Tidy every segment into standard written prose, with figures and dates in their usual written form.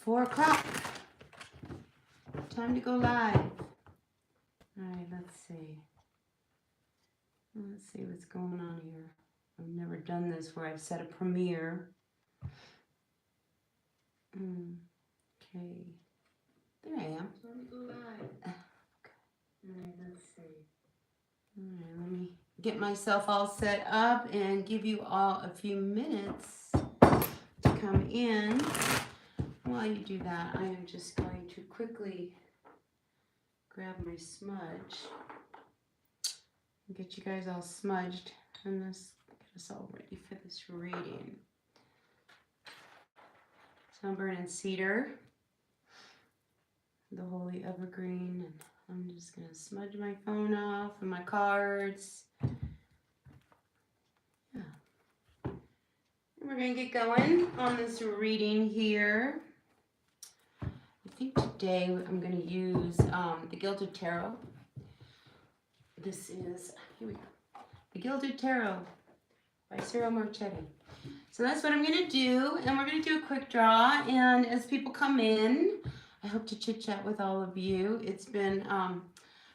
4 o'clock. Time to go live. All right, let's see. Let's see what's going on here. I've never done this where I've set a premiere. Okay. There I am. Let me go live. Okay. All right, let's see. All right, let me get myself all set up and give you all a few minutes to come in. While you do that, I am just going to quickly grab my smudge and get you guys all smudged and get us all ready for this reading. So I'm burning cedar, the holy evergreen, and I'm just going to smudge my phone off and my cards. Yeah. And we're going to get going on this reading here. I think today I'm going to use the Gilded Tarot. This is, here we go, the Gilded Tarot by Cyril Marchetti. So that's what I'm going to do, and we're going to do a quick draw, and as people come in, I hope to chit-chat with all of you. It's been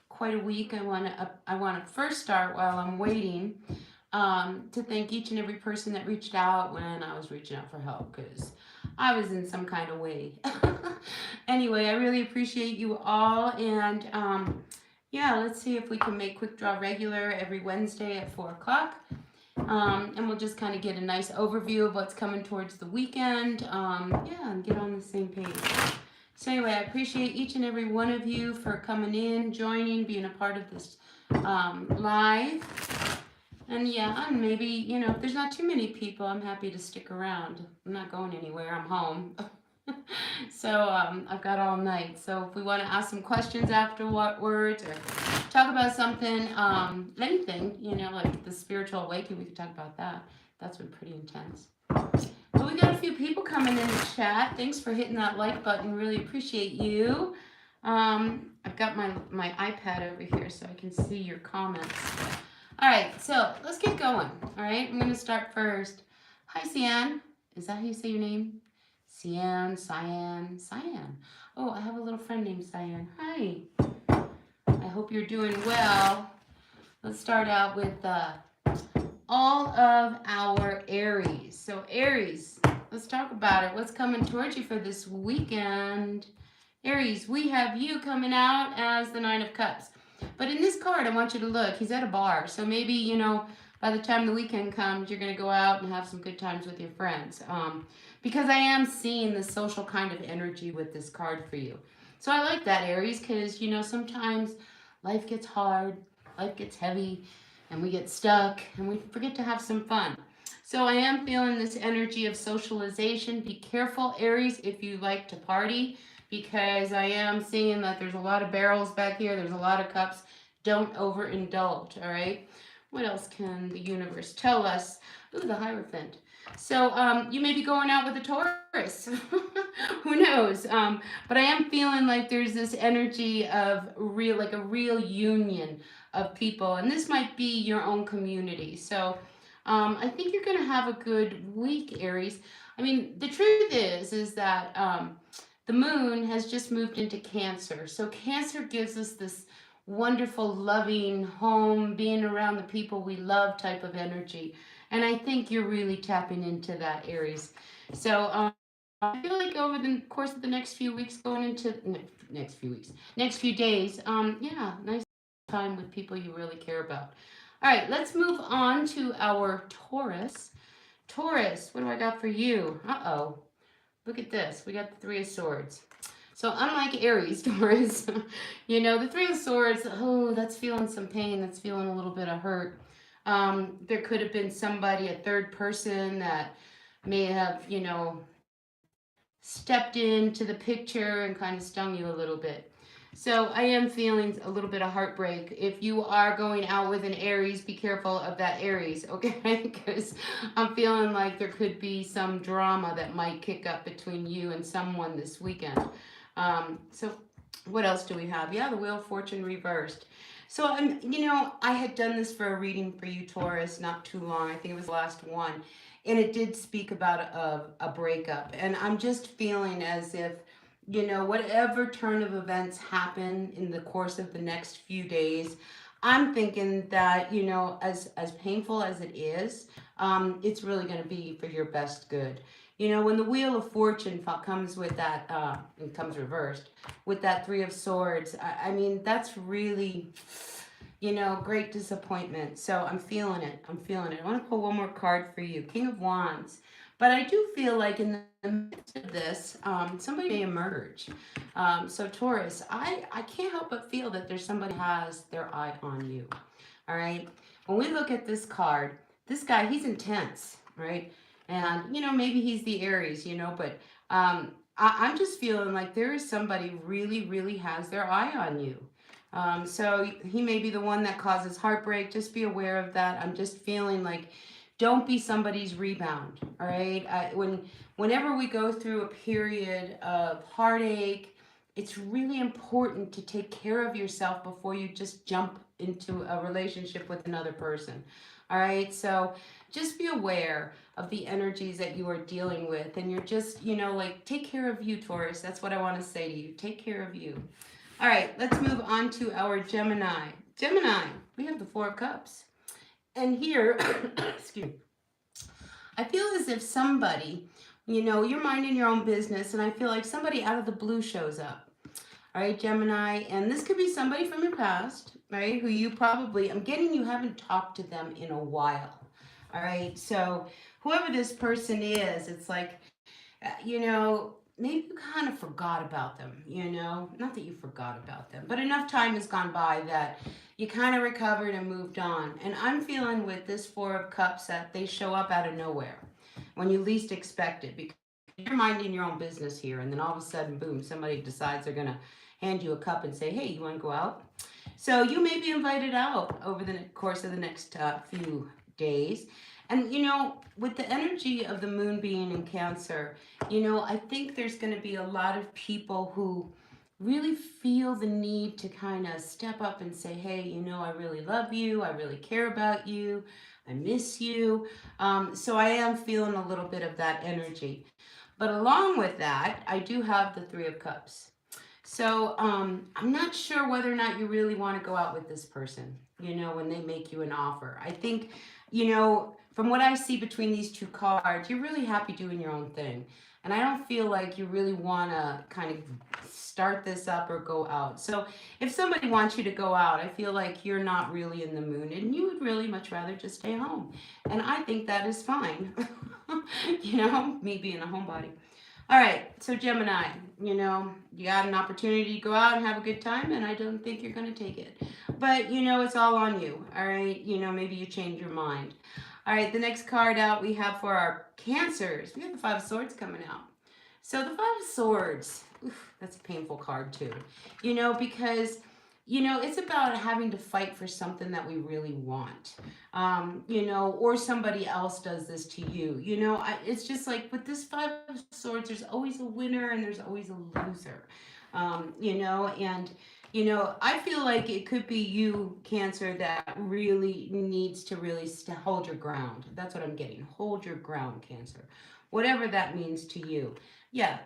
quite a week. I want to first start while I'm waiting to thank each and every person that reached out when I was reaching out for help, because I was in some kind of way. Anyway, I really appreciate you all, and yeah, let's see if we can make Quick Draw regular every Wednesday at 4 o'clock. And we'll just kind of get a nice overview of what's coming towards the weekend. Yeah, and get on the same page. So anyway, I appreciate each and every one of you for coming in, joining, being a part of this live. And yeah, and maybe, you know, if there's not too many people, I'm happy to stick around. I'm not going anywhere. I'm home. So I've got all night. So if we want to ask some questions afterwards or talk about something, anything, you know, like the spiritual awakening, we could talk about that. That's been pretty intense. But we got a few people coming in the chat. Thanks for hitting that like button. Really appreciate you. I've got my iPad over here so I can see your comments. All right, so let's get going. All right, I'm going to start first. Hi, Cyan. Is that how you say your name? Cyan. Oh, I have a little friend named Cyan. Hi. I hope you're doing well. Let's start out with all of our Aries. So Aries, let's talk about it. What's coming towards you for this weekend? Aries, we have you coming out as the Nine of Cups. But in this card, I want you to look. He's at a bar. So maybe, you know, by the time the weekend comes, you're going to go out and have some good times with your friends. Because I am seeing the social kind of energy with this card for you. So I like that, Aries, because, you know, sometimes life gets hard, life gets heavy, and we get stuck, and we forget to have some fun. So I am feeling this energy of socialization. Be careful, Aries, if you like to party, because I am seeing that there's a lot of barrels back here. There's a lot of cups. Don't overindulge, all right? What else can the universe tell us? Ooh, the Hierophant. So you may be going out with a Taurus. Who knows? But I am feeling like there's this energy of a real union of people. And this might be your own community. So I think you're going to have a good week, Aries. I mean, the truth is that the moon has just moved into Cancer. So Cancer gives us this wonderful, loving home, being around the people we love type of energy. And I think you're really tapping into that, Aries. So I feel like over the course of the next few weeks, going into next few days, yeah, nice time with people you really care about. All right, let's move on to our Taurus. Taurus, what do I got for you? Uh-oh. Look at this. We got the Three of Swords. So unlike Aries, Taurus, you know, the Three of Swords, oh, that's feeling some pain. That's feeling a little bit of hurt. There could have been somebody, a third person that may have, you know, stepped into the picture and kind of stung you a little bit. So I am feeling a little bit of heartbreak. If you are going out with an Aries, be careful of that Aries, okay? Because I'm feeling like there could be some drama that might kick up between you and someone this weekend. So what else do we have? Yeah, the Wheel of Fortune reversed. So, you know, I had done this for a reading for you, Taurus, not too long. I think it was the last one. and it did speak about a breakup. And I'm just feeling as if, whatever turn of events happen in the course of the next few days, I'm thinking that, as painful as it is, it's really going to be for your best good. When the Wheel of Fortune comes with that, it comes reversed, with that Three of Swords, I mean, that's really, great disappointment. So I'm feeling it. I'm feeling it. I want to pull one more card for you, King of Wands. But I do feel like in the midst of this, somebody may emerge. So Taurus, I can't help but feel that there's somebody who has their eye on you. All right. When we look at this card, this guy, he's intense, right? And, maybe he's the Aries, but I'm just feeling like there is somebody really, really has their eye on you. So he may be the one that causes heartbreak. Just be aware of that. I'm just feeling like don't be somebody's rebound. All right. Whenever we go through a period of heartache, it's really important to take care of yourself before you just jump into a relationship with another person. All right. So just be aware of the energies that you are dealing with. And you're just, like, take care of you, Taurus. That's what I want to say to you. Take care of you. All right, let's move on to our Gemini. Gemini, we have the Four of Cups. And here, excuse me, I feel as if somebody, you're minding your own business, and I feel like somebody out of the blue shows up. All right, Gemini, and this could be somebody from your past, right, who you probably, I'm getting you haven't talked to them in a while. All right, so whoever this person is, it's like, maybe you kind of forgot about them, not that you forgot about them, but enough time has gone by that you kind of recovered and moved on. And I'm feeling with this Four of Cups that they show up out of nowhere when you least expect it, because you're minding your own business here, and then all of a sudden, boom, somebody decides they're going to hand you a cup and say, hey, you want to go out? So you may be invited out over the course of the next few days. And, with the energy of the moon being in Cancer, I think there's going to be a lot of people who really feel the need to kind of step up and say, hey, I really love you. I really care about you. I miss you. So I am feeling a little bit of that energy. But along with that, I do have the Three of Cups. So I'm not sure whether or not you really want to go out with this person, when they make you an offer. I think, from what I see between these two cards, you're really happy doing your own thing. And I don't feel like you really want to kind of start this up or go out. So if somebody wants you to go out, I feel like you're not really in the mood and you would really much rather just stay home. And I think that is fine. Me being a homebody. All right, so Gemini, you got an opportunity to go out and have a good time, and I don't think you're going to take it. But, it's all on you, all right? Maybe you change your mind. All right, the next card out we have for our Cancers, we have the Five of Swords coming out. So the Five of Swords, that's a painful card too, because it's about having to fight for something that we really want, or somebody else does this to you. It's just like with this Five of Swords, there's always a winner and there's always a loser, and, I feel like it could be you, Cancer, that really needs to really hold your ground. That's what I'm getting. Hold your ground, Cancer. Whatever that means to you. Yeah,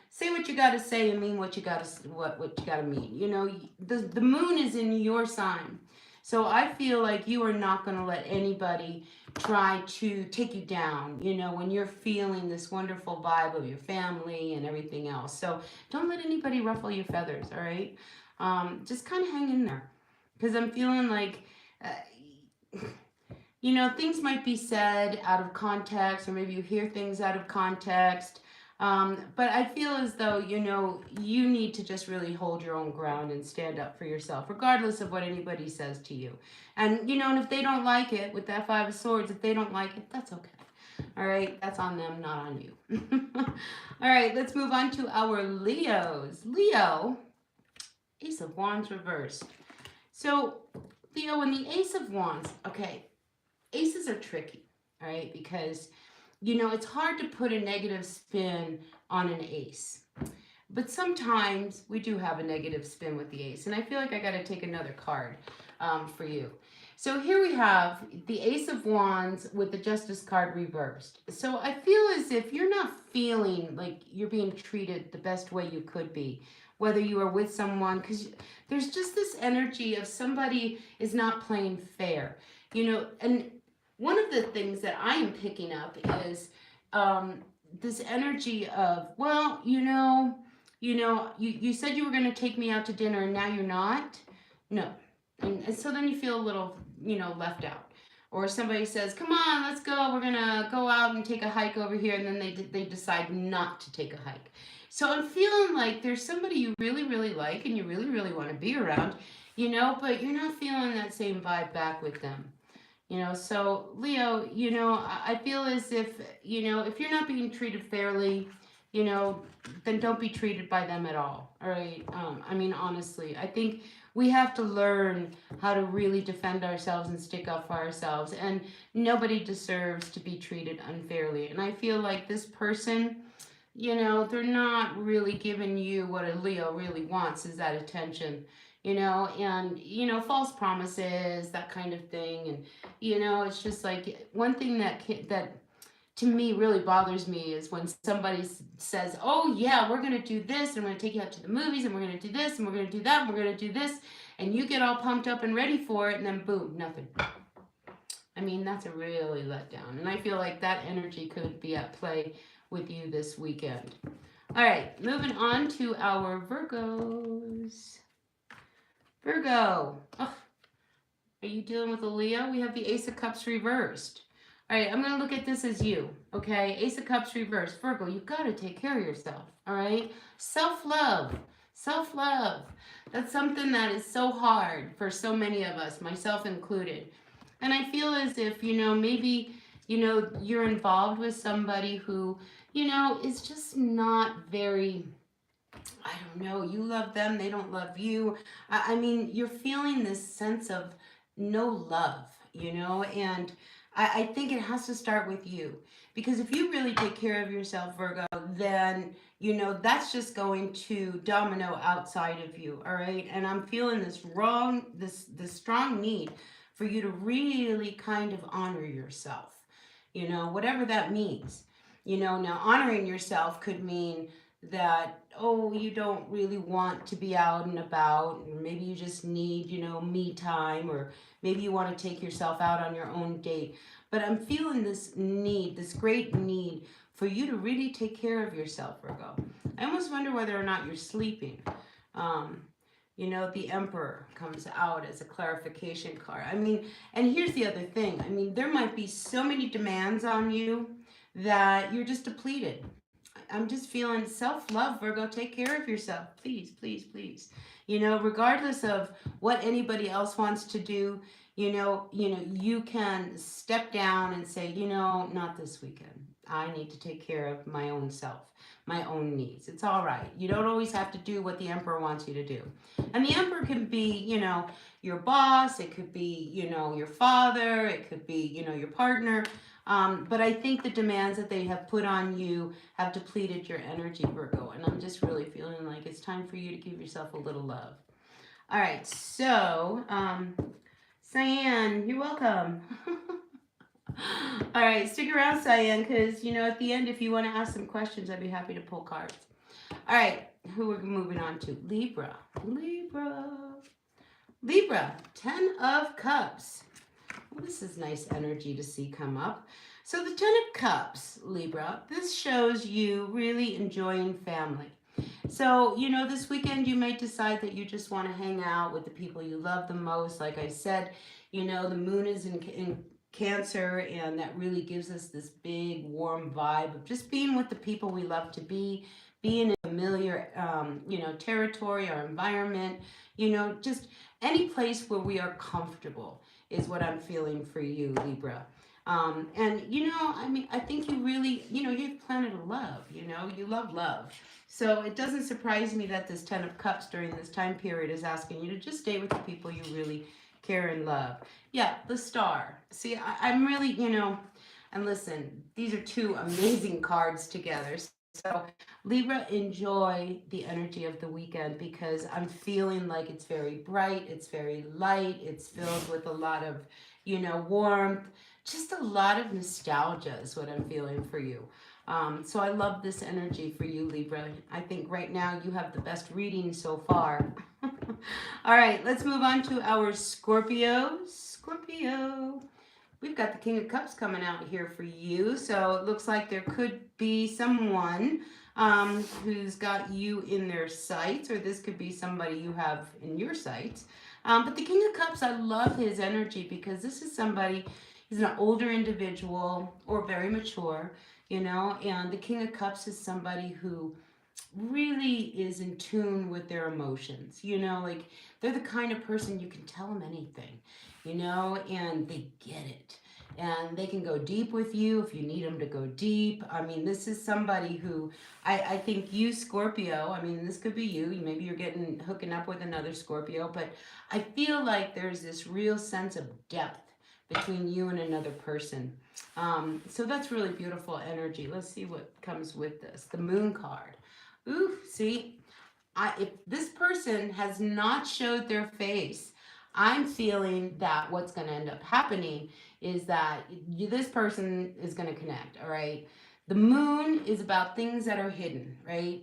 say what you got to say and mean what you got to what you got to mean. The moon is in your sign. So I feel like you are not going to let anybody try to take you down, when you're feeling this wonderful vibe of your family and everything else. So don't let anybody ruffle your feathers, all right? Just kind of hang in there, because I'm feeling like things might be said out of context, or maybe you hear things out of context. But I feel as though, you need to just really hold your own ground and stand up for yourself, regardless of what anybody says to you. And, and if they don't like it, with that Five of Swords, if they don't like it, that's okay. All right, that's on them, not on you. All right, let's move on to our Leos. Leo, Ace of Wands reversed. So, Leo, and the Ace of Wands, okay, aces are tricky, all right, because it's hard to put a negative spin on an ace. But sometimes we do have a negative spin with the ace. And I feel like I got to take another card for you. So here we have the Ace of Wands with the Justice card reversed. So I feel as if you're not feeling like you're being treated the best way you could be, whether you are with someone, because there's just this energy of somebody is not playing fair, and one of the things that I am picking up is this energy of, well, you said you were going to take me out to dinner and now you're not. No. And so then you feel a little, left out. Or somebody says, come on, let's go. We're going to go out and take a hike over here. And then they decide not to take a hike. So I'm feeling like there's somebody you really, really like and you really, really want to be around, but you're not feeling that same vibe back with them. So Leo, I feel as if you're not being treated fairly, then don't be treated by them at all. All right. I mean, honestly, I think we have to learn how to really defend ourselves and stick up for ourselves. And nobody deserves to be treated unfairly. And I feel like this person, they're not really giving you what a Leo really wants, is that attention. And false promises, that kind of thing. And it's just like one thing that to me really bothers me is when somebody says, oh yeah, we're going to do this, and we're going to take you out to the movies, and we're going to do this, and we're going to do that, and we're going to do this, and you get all pumped up and ready for it, and then boom, nothing. I mean, that's a really letdown. And I feel like that energy could be at play with you this weekend. All right, moving on to our Virgos. Virgo. Oh, are you dealing with a Leo? We have the Ace of Cups reversed. All right, I'm going to look at this as you, okay? Ace of Cups reversed. Virgo, you've got to take care of yourself, all right? Self-love. Self-love. That's something that is so hard for so many of us, myself included. And I feel as if, maybe, you're involved with somebody who, is just not very, I don't know, you love them, they don't love you. I mean, you're feeling this sense of no love, and I think it has to start with you. Because if you really take care of yourself, Virgo, then, that's just going to domino outside of you, all right? And I'm feeling this strong need for you to really kind of honor yourself, whatever that means. Now honoring yourself could mean that, oh, you don't really want to be out and about, or maybe you just need, me time, or maybe you want to take yourself out on your own date. But I'm feeling this need, this great need for you to really take care of yourself, Virgo. I almost wonder whether or not you're sleeping. The Emperor comes out as a clarification card. I mean, and here's the other thing. I mean, there might be so many demands on you that you're just depleted. I'm just feeling self-love, Virgo. Take care of yourself. Please, please, please. Regardless of what anybody else wants to do, you can step down and say, not this weekend. I need to take care of my own self, my own needs. It's all right. You don't always have to do what the Emperor wants you to do. And the Emperor can be, your boss. It could be, your father. It could be, your partner. But I think the demands that they have put on you have depleted your energy, Virgo. And I'm just really feeling like it's time for you to give yourself a little love. All right. So, Cyan, you're welcome. All right. Stick around, Cyan, because, at the end, if you want to ask some questions, I'd be happy to pull cards. All right. Who we're moving on to? Libra. Libra, 10 of Cups. Well, this is nice energy to see come up. So the 10 of Cups, Libra, this shows you really enjoying family. So, this weekend you may decide that you just want to hang out with the people you love the most. Like I said, the moon is in Cancer, and that really gives us this big, warm vibe of just being with the people we love to be in familiar, territory or environment, just any place where we are comfortable is what I'm feeling for you, Libra. And, I think you really, you're the planet of love, you love love. So it doesn't surprise me that this 10 of Cups during this time period is asking you to just stay with the people you really care and love. Yeah, the Star. See, I'm really, and listen, these are two amazing cards together. So, Libra, enjoy the energy of the weekend because I'm feeling like it's very bright, it's very light, it's filled with a lot of, warmth, just a lot of nostalgia is what I'm feeling for you. So, I love this energy for you, Libra. I think right now you have the best reading so far. All right, let's move on to our Scorpio. Scorpio. We've got the King of Cups coming out here for you. So it looks like there could be someone who's got you in their sights, or this could be somebody you have in your sights. But the King of Cups, I love his energy because this is somebody, he's an older individual or very mature, and the King of Cups is somebody who really is in tune with their emotions. Like they're the kind of person you can tell them anything, and they get it. And they can go deep with you if you need them to go deep. I mean, this is somebody who I think you, Scorpio, I mean, this could be you. Maybe you're hooking up with another Scorpio, but I feel like there's this real sense of depth between you and another person. So that's really beautiful energy. Let's see what comes with this. The Moon card. Ooh, see, if this person has not showed their face, I'm feeling that what's going to end up happening is that this person is going to connect, all right? The moon is about things that are hidden, right?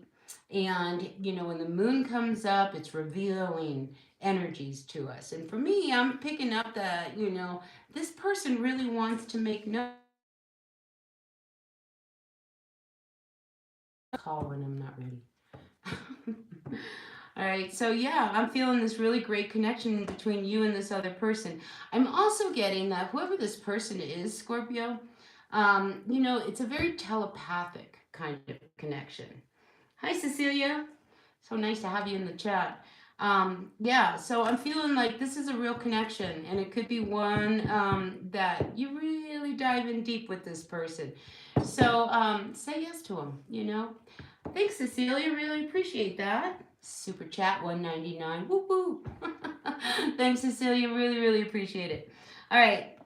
And, when the moon comes up, it's revealing energies to us. And for me, I'm picking up that, this person really wants to make no call when I'm not ready. All right, so yeah, I'm feeling this really great connection between you and this other person. I'm also getting that whoever this person is, Scorpio, it's a very telepathic kind of connection. Hi, Cecilia. So nice to have you in the chat. Yeah, so I'm feeling like this is a real connection, and it could be one that you really dive in deep with this person. So say yes to them. Thanks, Cecilia. Really appreciate that. Super chat 199. Woo woo. Thanks, Cecilia. Really, really appreciate it. All right.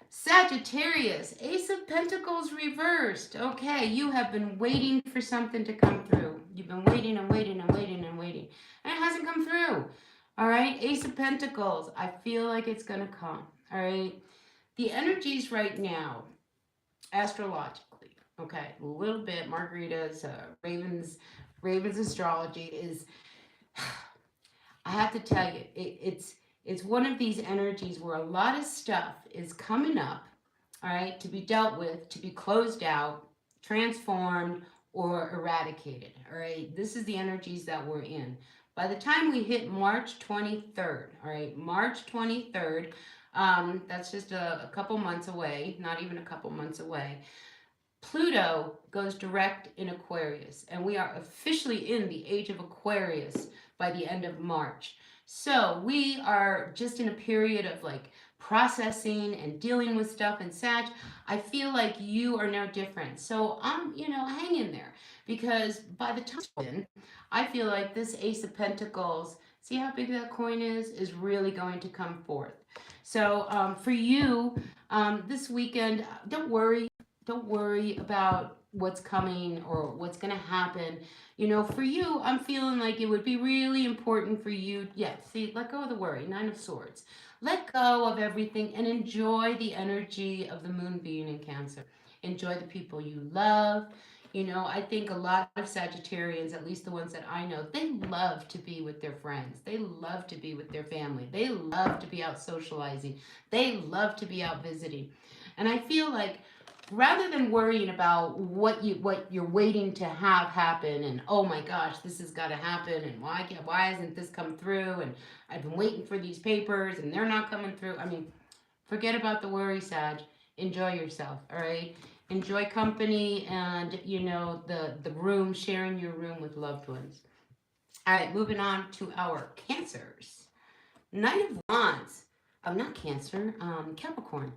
Sagittarius, Ace of Pentacles reversed. Okay, you have been waiting for something to come through. You've been waiting and waiting and waiting and waiting, and it hasn't come through. All right, Ace of Pentacles. I feel like it's going to come. All right. The energies right now, astrologically, okay, a little bit. Margarita's Ravens astrology is. I have to tell you, it's one of these energies where a lot of stuff is coming up, all right, to be dealt with, to be closed out, transformed, or eradicated. All right, this is the energies that we're in. By the time we hit March 23rd, all right, March 23rd, that's just a couple months away, not even a couple months away. Pluto goes direct in Aquarius, and we are officially in the age of Aquarius by the end of March. So we are just in a period of like processing and dealing with stuff. And Sag, I feel like you are no different. So hang in there because by the time I feel like this Ace of Pentacles, see how big that coin is really going to come forth. So for you, this weekend, don't worry about what's coming or what's going to happen. For you, I'm feeling like it would be really important for you. Yeah, see, let go of the worry. 9 of Swords. Let go of everything and enjoy the energy of the moon being in Cancer. Enjoy the people you love. I think a lot of Sagittarians, at least the ones that I know, they love to be with their friends. They love to be with their family. They love to be out socializing. They love to be out visiting. And I feel like rather than worrying about what you're waiting to have happen and oh my gosh, this has got to happen and why hasn't this come through and I've been waiting for these papers and they're not coming through. I mean, forget about the worry, Sag. Enjoy yourself, all right? Enjoy company and the room, sharing your room with loved ones. All right, moving on to our Cancers. Knight of Wands. Not Cancer, Capricorn.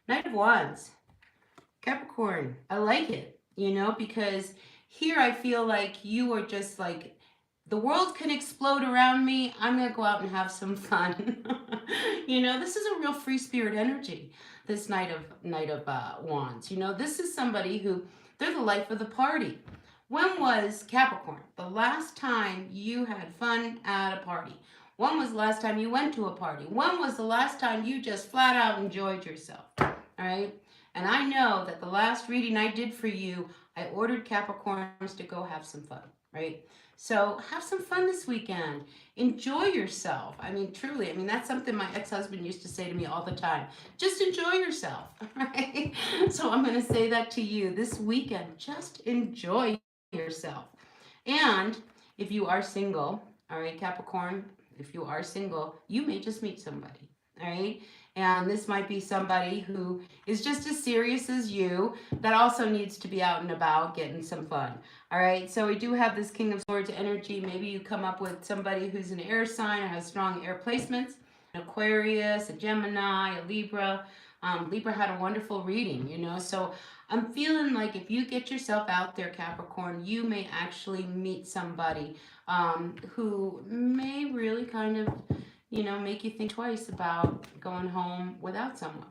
Knight of Wands. Capricorn, I like it, because here I feel like you are just like, the world can explode around me. I'm going to go out and have some fun. This is a real free spirit energy, this Knight of Wands. This is somebody who, they're the life of the party. When was Capricorn the last time you had fun at a party? When was the last time you went to a party? When was the last time you just flat out enjoyed yourself? All right. And I know that the last reading I did for you, I ordered Capricorns to go have some fun, right? So have some fun this weekend. Enjoy yourself. I mean, truly, I mean, that's something my ex-husband used to say to me all the time. Just enjoy yourself, right? So I'm going to say that to you this weekend. Just enjoy yourself. And if you are single, all right, Capricorn, if you are single, you may just meet somebody, all right? And this might be somebody who is just as serious as you that also needs to be out and about getting some fun. All right, so we do have this King of Swords energy. Maybe you come up with somebody who's an air sign or has strong air placements, an Aquarius, a Gemini, a Libra. Libra had a wonderful reading, you know, so I'm feeling like if you get yourself out there, Capricorn, you may actually meet somebody who may really kind of, you know, make you think twice about going home without someone.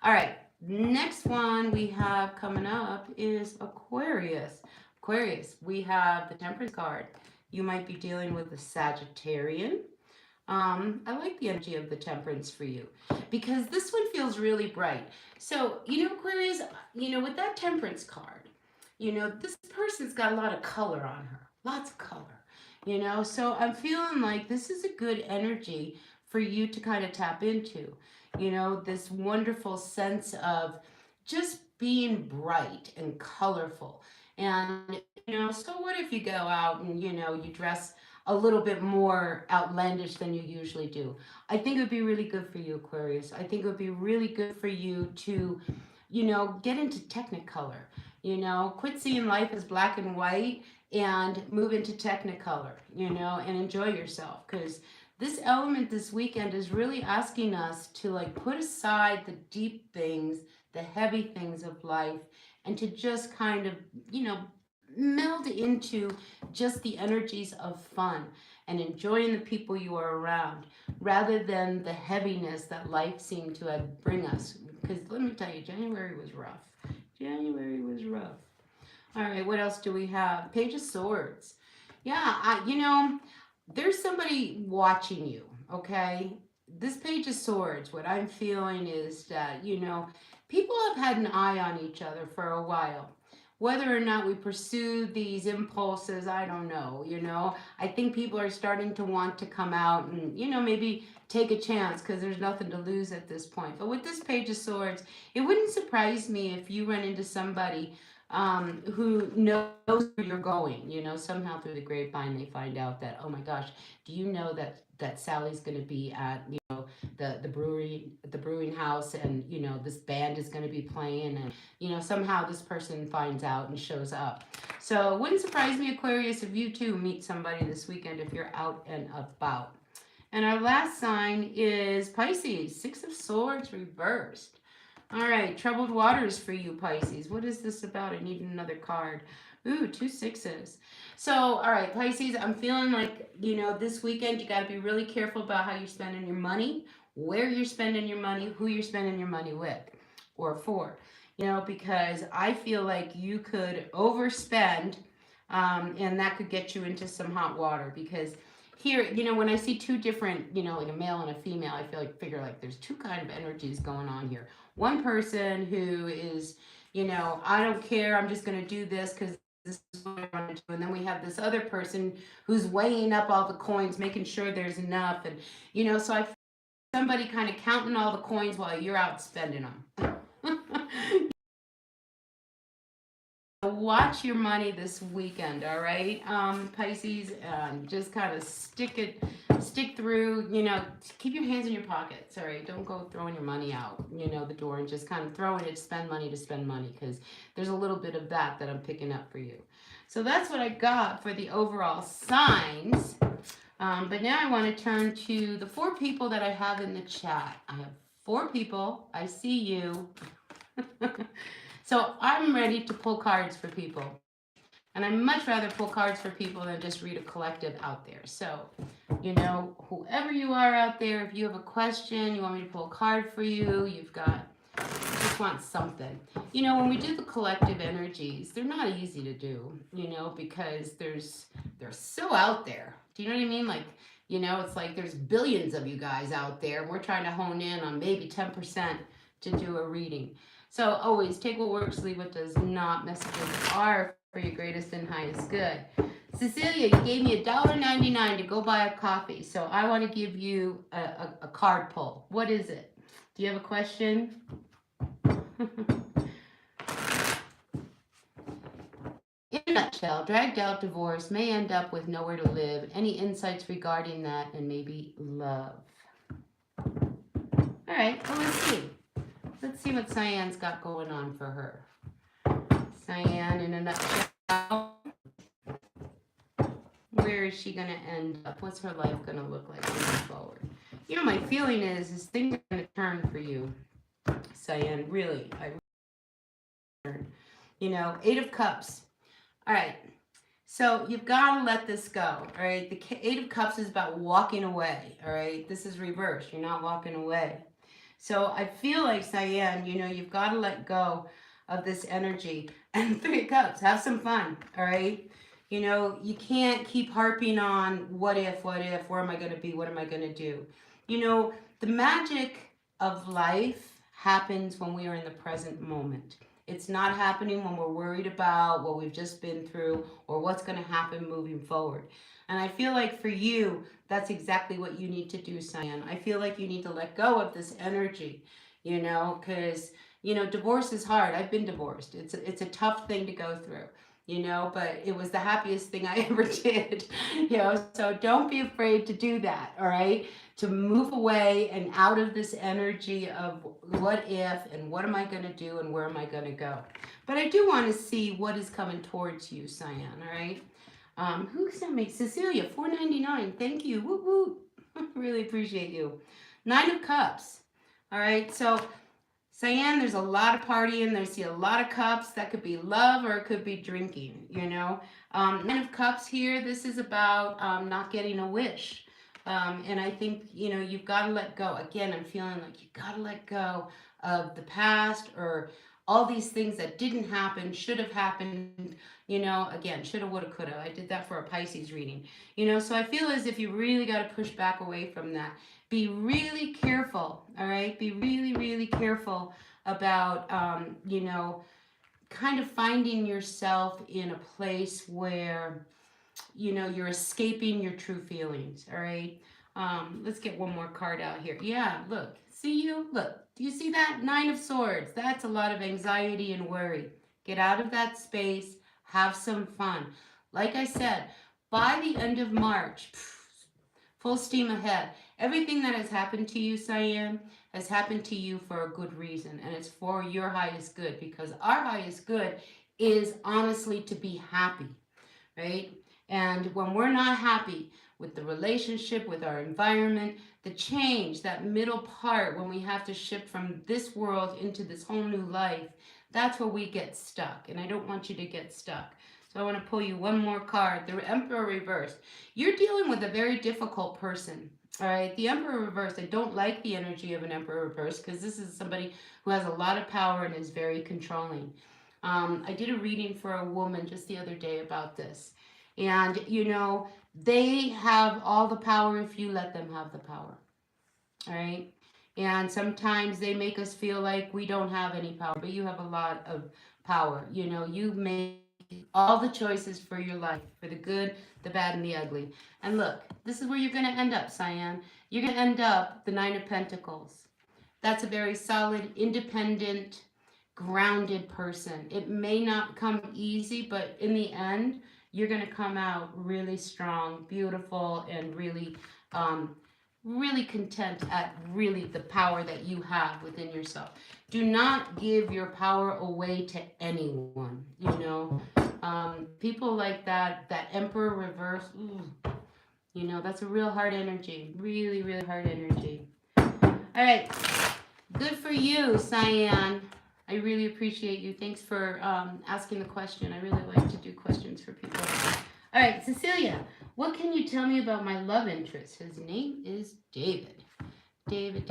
All right, next one we have coming up is Aquarius. Aquarius, we have the Temperance card. You might be dealing with a Sagittarian. I like the energy of the Temperance for you because this one feels really bright. So, you know, Aquarius, you know, with that Temperance card, you know, this person's got a lot of color on her, lots of color, you know. So I'm feeling like this is a good energy for you to kind of tap into, you know, this wonderful sense of just being bright and colorful. And, you know, so what if you go out and, you know, you dress a little bit more outlandish than you usually do? I think it would be really good for you, Aquarius. I think it would be really good for you to, you know, get into Technicolor. You know, quit seeing life as black and white and move into Technicolor, you know, and enjoy yourself. Because this element this weekend is really asking us to like put aside the deep things, the heavy things of life, and to just kind of, you know, meld into just the energies of fun and enjoying the people you are around rather than the heaviness that life seemed to bring us. Because let me tell you, January was rough. January was rough. All right, what else do we have? Page of Swords. Yeah, you know, there's somebody watching you, okay? This Page of Swords, what I'm feeling is that, you know, people have had an eye on each other for a while. Whether or not we pursue these impulses, I don't know, you know. I think people are starting to want to come out and, you know, maybe take a chance because there's nothing to lose at this point. But with this Page of Swords, it wouldn't surprise me if you run into somebody who knows where you're going. You know, somehow through the grapevine they find out that, oh my gosh, do you know that Sally's going to be at, you know, the brewing house, and you know this band is going to be playing, and you know somehow this person finds out and shows up. So it wouldn't surprise me, Aquarius, if you too meet somebody this weekend if you're out and about. And our last sign is Pisces, Six of Swords reversed. All right, troubled waters for you, Pisces. What is this about? I need another card. Ooh, two sixes. So, all right, Pisces, I'm feeling like, you know, this weekend you got to be really careful about how you're spending your money, where you're spending your money, who you're spending your money with or for, you know, because I feel like you could overspend and that could get you into some hot water because here, you know, when I see two different, you know, like a male and a female, I figure like there's two kind of energies going on here. One person who is, you know, I don't care, I'm just going to do this because this is what I want to do. And then we have this other person who's weighing up all the coins, making sure there's enough. And, you know, so I feel somebody kind of counting all the coins while you're out spending them. Watch your money this weekend, all right, Pisces. Just kind of stick through. You know, keep your hands in your pockets. All right, don't go throwing your money out, you know, the door and just kind of throwing it to spend money, because there's a little bit of that I'm picking up for you. So that's what I got for the overall signs. But now I want to turn to the 4 people that I have in the chat. I have 4 people. I see you. So I'm ready to pull cards for people. And I'd much rather pull cards for people than just read a collective out there. So, you know, whoever you are out there, if you have a question, you want me to pull a card for you, you've got Just want something. You know, when we do the collective energies, they're not easy to do, you know, because they're so out there. Do you know what I mean? Like, you know, it's like there's billions of you guys out there. We're trying to hone in on maybe 10% to do a reading. So always take what works, leave what does not. Messages are for your greatest and highest good. Cecilia, you gave me $1.99 to go buy a coffee. So I want to give you a card pull. What is it? Do you have a question? In a nutshell, dragged out divorce may end up with nowhere to live. Any insights regarding that and maybe love? All right, well, let's see. Let's see what Cyan's got going on for her. Cyan, in a nutshell, where is she going to end up? What's her life going to look like moving forward? You know, my feeling is things are going to turn for you, Cyan. Really, you know, 8 of Cups. All right. So you've got to let this go. All right. The 8 of Cups is about walking away. All right. This is reversed. You're not walking away. So I feel like, Cyan, you know, you've got to let go of this energy. And 3 of Cups, have some fun. All right. You know, you can't keep harping on what if, where am I going to be? What am I going to do? You know, the magic of life happens when we are in the present moment. It's not happening when we're worried about what we've just been through or what's going to happen moving forward. And I feel like for you, that's exactly what you need to do, Cyan. I feel like you need to let go of this energy, you know, because, you know, divorce is hard. I've been divorced. It's a tough thing to go through, you know, but it was the happiest thing I ever did, you know, so don't be afraid to do that, all right? To move away and out of this energy of what if and what am I going to do and where am I going to go. But I do want to see what is coming towards you, Cyan, all right? Who sent me? Cecilia, $4.99. Thank you. Woo woo. Really appreciate you. 9 of Cups. All right, so Cyan, there's a lot of partying. There's a lot of cups. That could be love or it could be drinking, you know. 9 of Cups here, this is about not getting a wish. And I think, you know, you've got to let go. Again, I'm feeling like you've got to let go of the past or all these things that didn't happen, should have happened, you know, again, shoulda, woulda, coulda. I did that for a Pisces reading, you know, so I feel as if you really got to push back away from that. Be really careful, all right? Be really, really careful about, you know, kind of finding yourself in a place where, you know, you're escaping your true feelings, all right? Let's get one more card out here. Yeah, look, see you? Look, do you see that? 9 of Swords. That's a lot of anxiety and worry. Get out of that space. Have some fun. Like I said, by the end of March, full steam ahead. Everything that has happened to you, Cyan, has happened to you for a good reason, and it's for your highest good, because our highest good is honestly to be happy, right? And when we're not happy with the relationship, with our environment, the change, that middle part when we have to shift from this world into this whole new life, that's where we get stuck. And I don't want you to get stuck. So I want to pull you one more card, the Emperor reversed. You're dealing with a very difficult person. All right, the Emperor reversed. I don't like the energy of an Emperor reversed because this is somebody who has a lot of power and is very controlling. I did a reading for a woman just the other day about this. And, you know, they have all the power if you let them have the power. All right. And sometimes they make us feel like we don't have any power, but you have a lot of power. You know, you make all the choices for your life, for the good, the bad, and the ugly. And look, this is where you're going to end up, Cyan. You're going to end up the 9 of Pentacles. That's a very solid, independent, grounded person. It may not come easy, but in the end, you're going to come out really strong, beautiful, and really, really content at really the power that you have within yourself. Do not give your power away to anyone, you know. People like that Emperor reverse, you know, that's a real hard energy. Really, really hard energy. All right. Good for you, Cyan. I really appreciate you. Thanks for asking the question. I really like to do questions for people. All right, Cecilia, what can you tell me about my love interest? His name is David. David.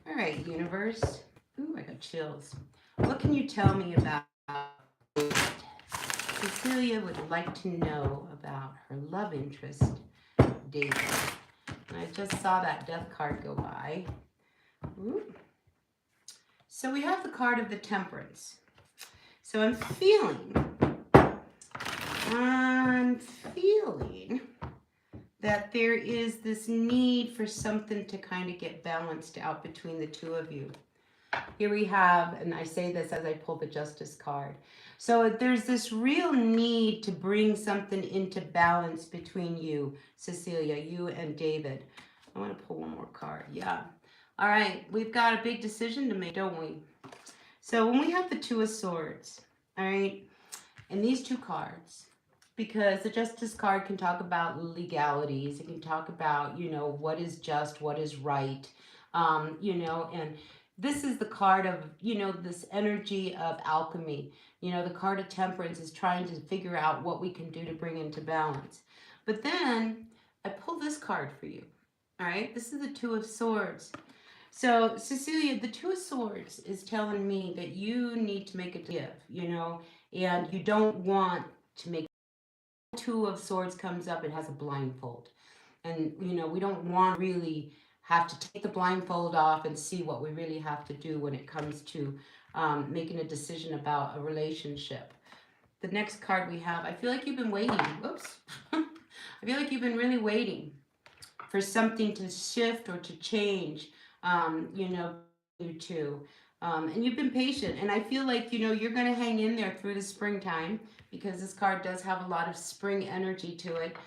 All right, universe. Ooh, I got chills. What can you tell me about Cecilia would like to know about her love interest, David? And I just saw that death card go by. Ooh. So we have the card of the Temperance. So I'm feeling that there is this need for something to kind of get balanced out between the two of you. Here we have, and I say this as I pull the Justice card. So there's this real need to bring something into balance between you, Cecilia, you and David. I want to pull one more card. Yeah. All right. We've got a big decision to make, don't we? So when we have the Two of Swords, all right, and these two cards, because the Justice card can talk about legalities. It can talk about, what is just, what is right, and this is the card of, this energy of alchemy. The card of Temperance is trying to figure out what we can do to bring into balance. But then I pull this card for you. All right, this is the Two of Swords. So, Cecilia, the Two of Swords is telling me that you need to make a give, and you don't want to make. Two of Swords comes up, it has a blindfold. And, we don't want to really have to take the blindfold off and see what we really have to do when it comes to making a decision about a relationship. The next card we have, I feel like you've been waiting. Whoops. I feel like you've been really waiting for something to shift or to change, you two. And you've been patient. And I feel like, you're going to hang in there through the springtime, because this card does have a lot of spring energy to it,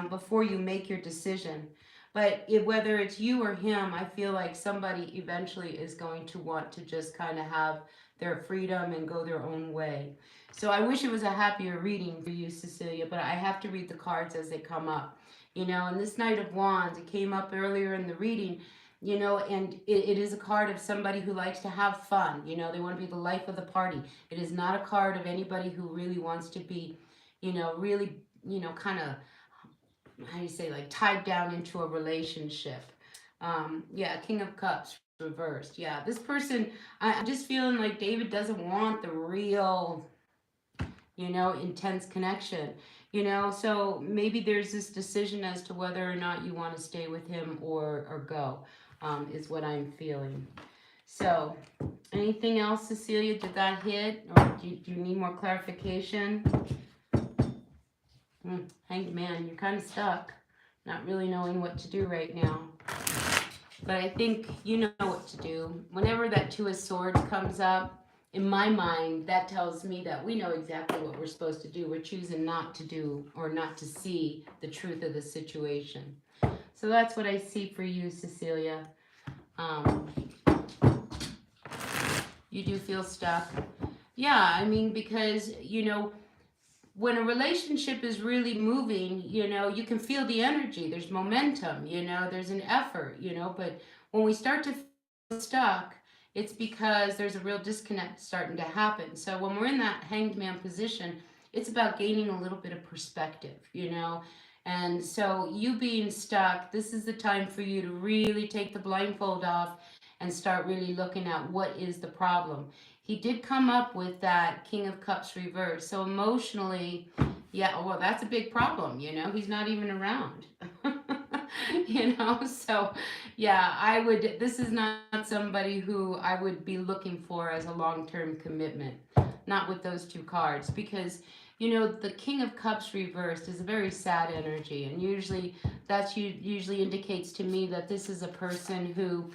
before you make your decision. But whether it's you or him, I feel like somebody eventually is going to want to just kind of have their freedom and go their own way. So I wish it was a happier reading for you, Cecilia, but I have to read the cards as they come up. And this Knight of Wands, it came up earlier in the reading, and it is a card of somebody who likes to have fun. They want to be the life of the party. It is not a card of anybody who really wants to be, really, kind of, how do you say, like tied down into a relationship. Yeah, King of Cups reversed. Yeah, this person, I'm just feeling like David doesn't want the real, intense connection. So maybe there's this decision as to whether or not you want to stay with him or go, is what I'm feeling. So anything else, Cecilia? Did that hit, or do you need more clarification? Hanged Man, you're kind of stuck, not really knowing what to do right now. But I think you know what to do. Whenever that Two of Swords comes up, in my mind, that tells me that we know exactly what we're supposed to do. We're choosing not to do or not to see the truth of the situation. So that's what I see for you, Cecilia. You do feel stuck. Yeah, I mean, because, when a relationship is really moving, you can feel the energy. There's momentum, there's an effort, but when we start to feel stuck, it's because there's a real disconnect starting to happen. So when we're in that Hanged Man position, it's about gaining a little bit of perspective, And so you being stuck, this is the time for you to really take the blindfold off and start really looking at what is the problem. He did come up with that King of Cups reverse. So emotionally, yeah, well, that's a big problem, He's not even around. So yeah, this is not somebody who I would be looking for as a long-term commitment, not with those two cards, because the King of Cups reversed is a very sad energy, and usually indicates to me that this is a person who,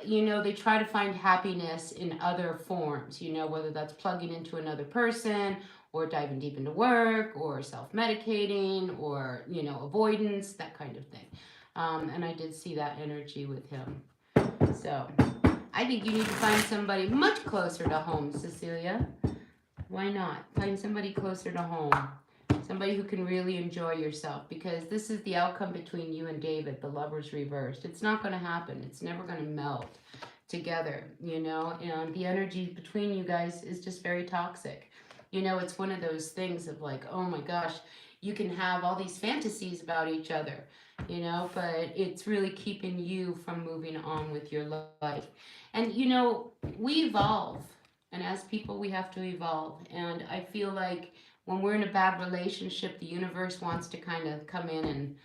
they try to find happiness in other forms, whether that's plugging into another person, or diving deep into work, or self-medicating, or, avoidance, that kind of thing. And I did see that energy with him. So I think you need to find somebody much closer to home, Cecilia. Why not? Find somebody closer to home. Somebody who can really enjoy yourself, because this is the outcome between you and David, the Lovers reversed. It's not going to happen. It's never going to melt together, and the energy between you guys is just very toxic. It's one of those things of like, oh my gosh, you can have all these fantasies about each other, you know, but it's really keeping you from moving on with your life. And, you know, we evolve. And as people, we have to evolve. And I feel like when we're in a bad relationship, the universe wants to kind of come in and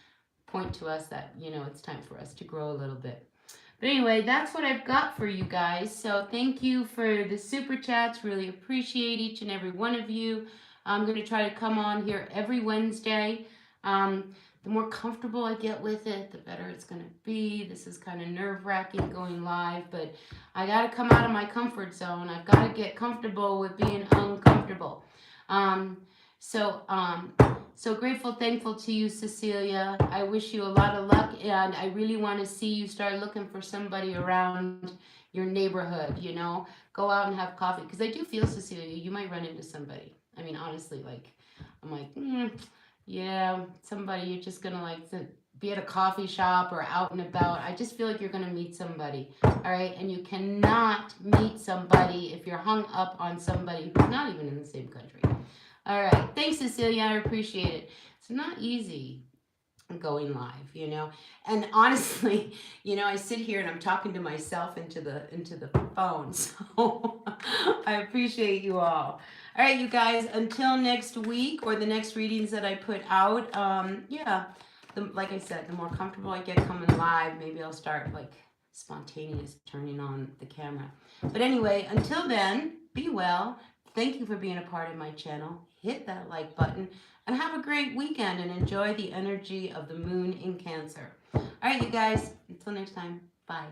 point to us that, you know, it's time for us to grow a little bit. But anyway, that's what I've got for you guys. So thank you for the super chats. Really appreciate each and every one of you. I'm going to try to come on here every Wednesday. The more comfortable I get with it, the better it's going to be. This is kind of nerve-wracking going live, but I got to come out of my comfort zone. I've got to get comfortable with being uncomfortable. Um, so, um, so grateful, thankful to you, Cecilia. I wish you a lot of luck, and I really want to see you start looking for somebody around your neighborhood, you know. Go out and have coffee, because I do feel, Cecilia, you might run into somebody. I mean, honestly, like, I'm like, yeah, somebody you're just going to like to be at a coffee shop or out and about. I just feel like you're going to meet somebody, all right? And you cannot meet somebody if you're hung up on somebody who's not even in the same country. All right. Thanks, Cecilia. I appreciate it. It's not easy going live, you know. And honestly, you know, I sit here and I'm talking to myself into the phone. So I appreciate you all. All right, you guys, until next week or the next readings that I put out, yeah, like I said, the more comfortable I get coming live, maybe I'll start like spontaneous turning on the camera. But anyway, until then, be well. Thank you for being a part of my channel. Hit that like button and have a great weekend and enjoy the energy of the moon in Cancer. All right, you guys, until next time, bye.